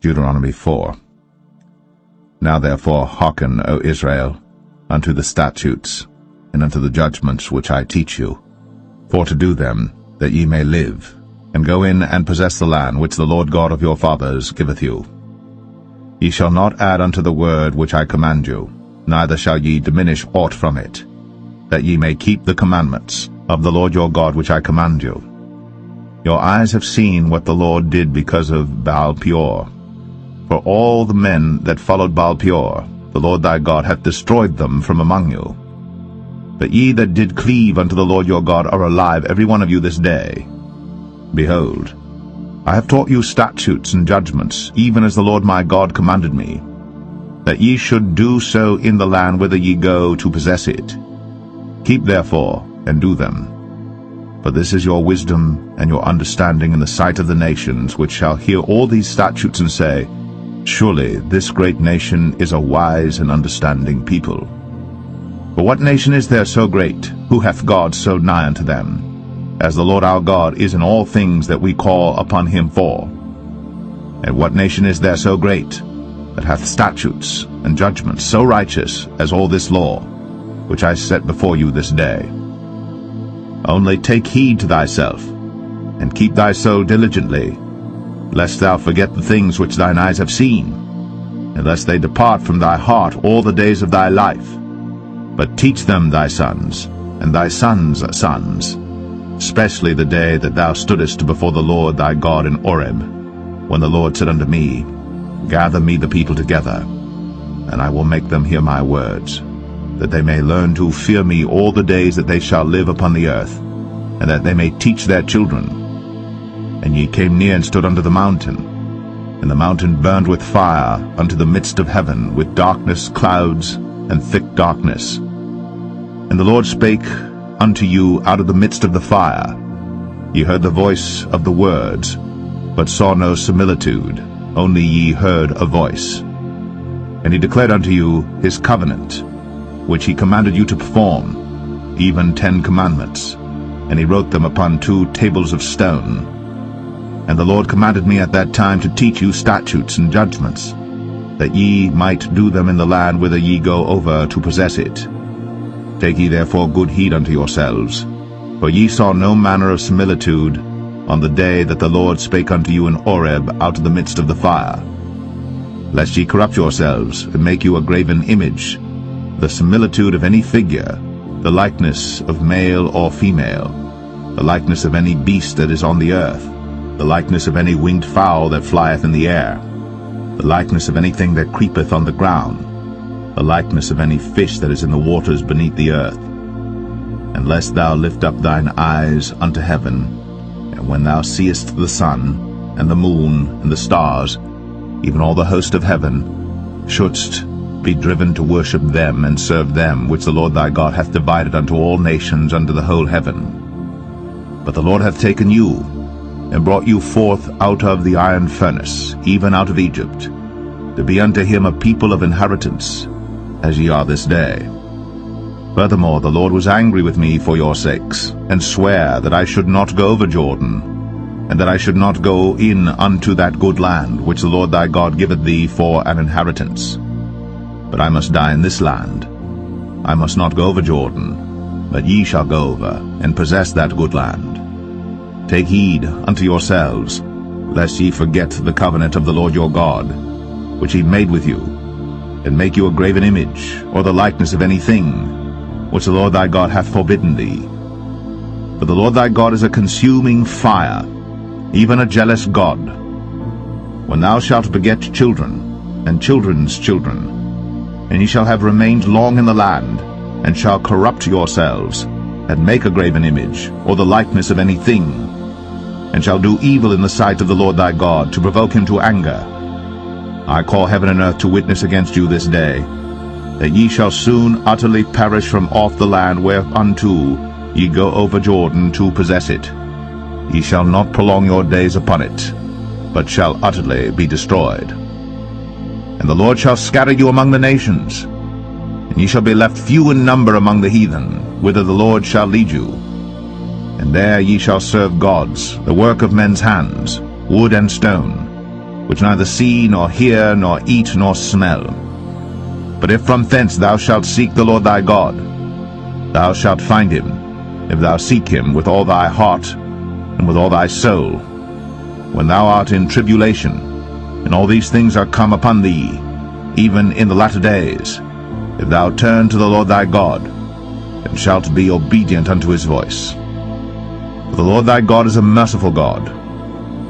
Deuteronomy 4. Now therefore hearken, O Israel, unto the statutes, and unto the judgments which I teach you, for to do them, that ye may live, and go in and possess the land which the Lord God of your fathers giveth you. Ye shall not add unto the word which I command you, neither shall ye diminish aught from it, that ye may keep the commandments of the Lord your God which I command you. Your eyes have seen what the Lord did because of Baal-peor. For all the men that followed Baal-peor, the Lord thy God hath destroyed them from among you. But ye that did cleave unto the Lord your God are alive, every one of you this day. Behold, I have taught you statutes and judgments, even as the Lord my God commanded me, that ye should do so in the land whither ye go to possess it. Keep therefore, and do them. For this is your wisdom and your understanding in the sight of the nations, which shall hear all these statutes and say, Surely this great nation is a wise and understanding people. For what nation is there so great, who hath God so nigh unto them, as the Lord our God is in all things that we call upon him for? And what nation is there so great, that hath statutes and judgments so righteous as all this law, which I set before you this day? Only take heed to thyself, and keep thy soul diligently, lest thou forget the things which thine eyes have seen, and lest they depart from thy heart all the days of thy life. But teach them thy sons, and thy sons' sons, especially the day that thou stoodest before the Lord thy God in Horeb, when the Lord said unto me, Gather me the people together, and I will make them hear my words, that they may learn to fear me all the days that they shall live upon the earth, and that they may teach their children. And ye came near and stood under the mountain, and the mountain burned with fire unto the midst of heaven, with darkness, clouds, and thick darkness. And the Lord spake unto you out of the midst of the fire. Ye heard the voice of the words, but saw no similitude, only ye heard a voice. And he declared unto you his covenant, which he commanded you to perform, even 10 commandments, and he wrote them upon 2 tables of stone. And the Lord commanded me at that time to teach you statutes and judgments, that ye might do them in the land whither ye go over to possess it. Take ye therefore good heed unto yourselves, for ye saw no manner of similitude on the day that the Lord spake unto you in Horeb out of the midst of the fire, lest ye corrupt yourselves, and make you a graven image, the similitude of any figure, the likeness of male or female, the likeness of any beast that is on the earth, the likeness of any winged fowl that flieth in the air, the likeness of anything that creepeth on the ground, the likeness of any fish that is in the waters beneath the earth. And lest thou lift up thine eyes unto heaven, and when thou seest the sun, and the moon, and the stars, even all the host of heaven, shouldst be driven to worship them and serve them, which the Lord thy God hath divided unto all nations under the whole heaven. But the Lord hath taken you, and brought you forth out of the iron furnace, even out of Egypt, to be unto him a people of inheritance, as ye are this day. Furthermore, the Lord was angry with me for your sakes, and sware that I should not go over Jordan, and that I should not go in unto that good land, which the Lord thy God giveth thee for an inheritance. But I must die in this land. I must not go over Jordan, but ye shall go over, and possess that good land. Take heed unto yourselves, lest ye forget the covenant of the Lord your God, which he made with you, and make you a graven image, or the likeness of anything, which the Lord thy God hath forbidden thee. For the Lord thy God is a consuming fire, even a jealous God. When thou shalt beget children, and children's children, and ye shall have remained long in the land, and shall corrupt yourselves, and make a graven image, or the likeness of anything, and shall do evil in the sight of the Lord thy God, to provoke him to anger, I call heaven and earth to witness against you this day, that ye shall soon utterly perish from off the land whereunto ye go over Jordan to possess it. Ye shall not prolong your days upon it, but shall utterly be destroyed. And the Lord shall scatter you among the nations, and ye shall be left few in number among the heathen, whither the Lord shall lead you. And there ye shall serve gods, the work of men's hands, wood and stone, which neither see, nor hear, nor eat, nor smell. But if from thence thou shalt seek the Lord thy God, thou shalt find him, if thou seek him with all thy heart and with all thy soul. When thou art in tribulation, and all these things are come upon thee, even in the latter days, if thou turn to the Lord thy God, and shalt be obedient unto his voice. For the Lord thy God is a merciful God.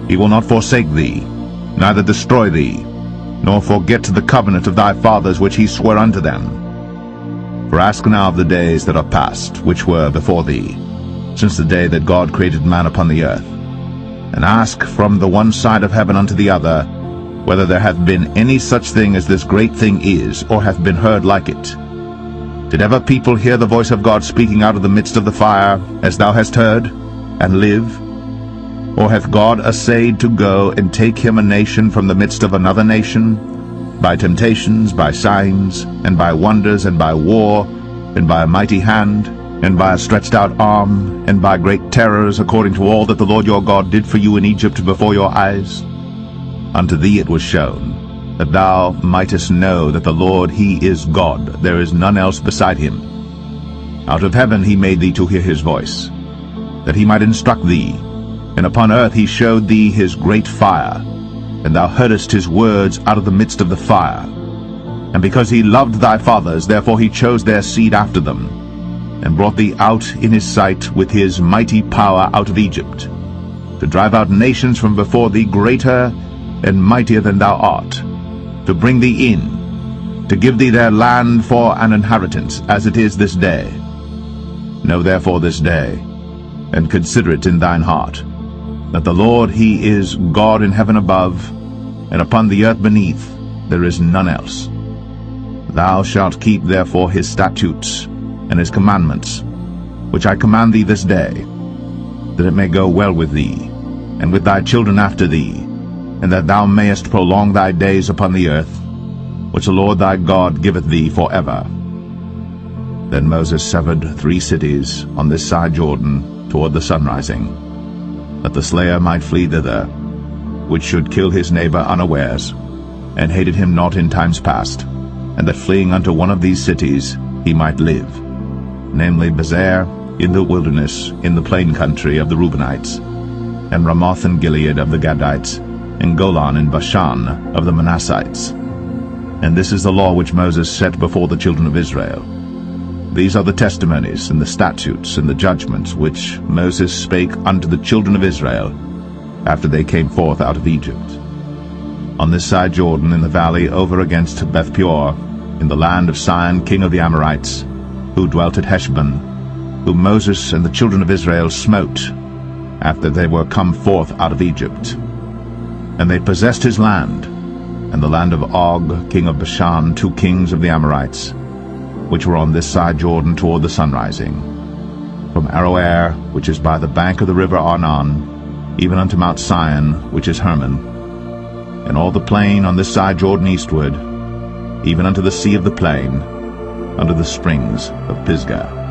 He will not forsake thee, neither destroy thee, nor forget the covenant of thy fathers which he sware unto them. For ask now of the days that are past, which were before thee, since the day that God created man upon the earth, and ask from the one side of heaven unto the other, whether there hath been any such thing as this great thing is, or hath been heard like it. Did ever people hear the voice of God speaking out of the midst of the fire, as thou hast heard, and live? Or hath God essayed to go and take him a nation from the midst of another nation, by temptations, by signs, and by wonders, and by war, and by a mighty hand, and by a stretched out arm, and by great terrors, according to all that the Lord your God did for you in Egypt before your eyes? Unto thee it was shown, that thou mightest know that the Lord he is God, there is none else beside him. Out of heaven he made thee to hear his voice, that he might instruct thee, and upon earth he showed thee his great fire, and thou heardest his words out of the midst of the fire. And because he loved thy fathers, therefore he chose their seed after them, and brought thee out in his sight with his mighty power out of Egypt, to drive out nations from before thee greater and mightier than thou art, to bring thee in, to give thee their land for an inheritance, as it is this day. Know therefore this day, and consider it in thine heart, that the Lord he is God in heaven above, and upon the earth beneath there is none else. Thou shalt keep therefore his statutes and his commandments, which I command thee this day, that it may go well with thee, and with thy children after thee, and that thou mayest prolong thy days upon the earth, which the Lord thy God giveth thee for ever. Then Moses severed 3 cities on this side Jordan toward the sunrising, that the slayer might flee thither, which should kill his neighbor unawares, and hated him not in times past, and that fleeing unto one of these cities he might live, namely Bezer in the wilderness in the plain country of the Reubenites, and Ramoth and Gilead of the Gadites, and Golan in Bashan of the Manassites. And this is the law which Moses set before the children of Israel. These are the testimonies, and the statutes, and the judgments which Moses spake unto the children of Israel, after they came forth out of Egypt. On this side Jordan, in the valley over against Beth-peor, in the land of Sihon king of the Amorites, who dwelt at Heshbon, whom Moses and the children of Israel smote, after they were come forth out of Egypt. And they possessed his land, and the land of Og king of Bashan, 2 kings of the Amorites, which were on this side Jordan toward the sunrising, from Aroer, which is by the bank of the river Arnon, even unto Mount Sion, which is Hermon, and all the plain on this side Jordan eastward, even unto the sea of the plain, unto the springs of Pisgah.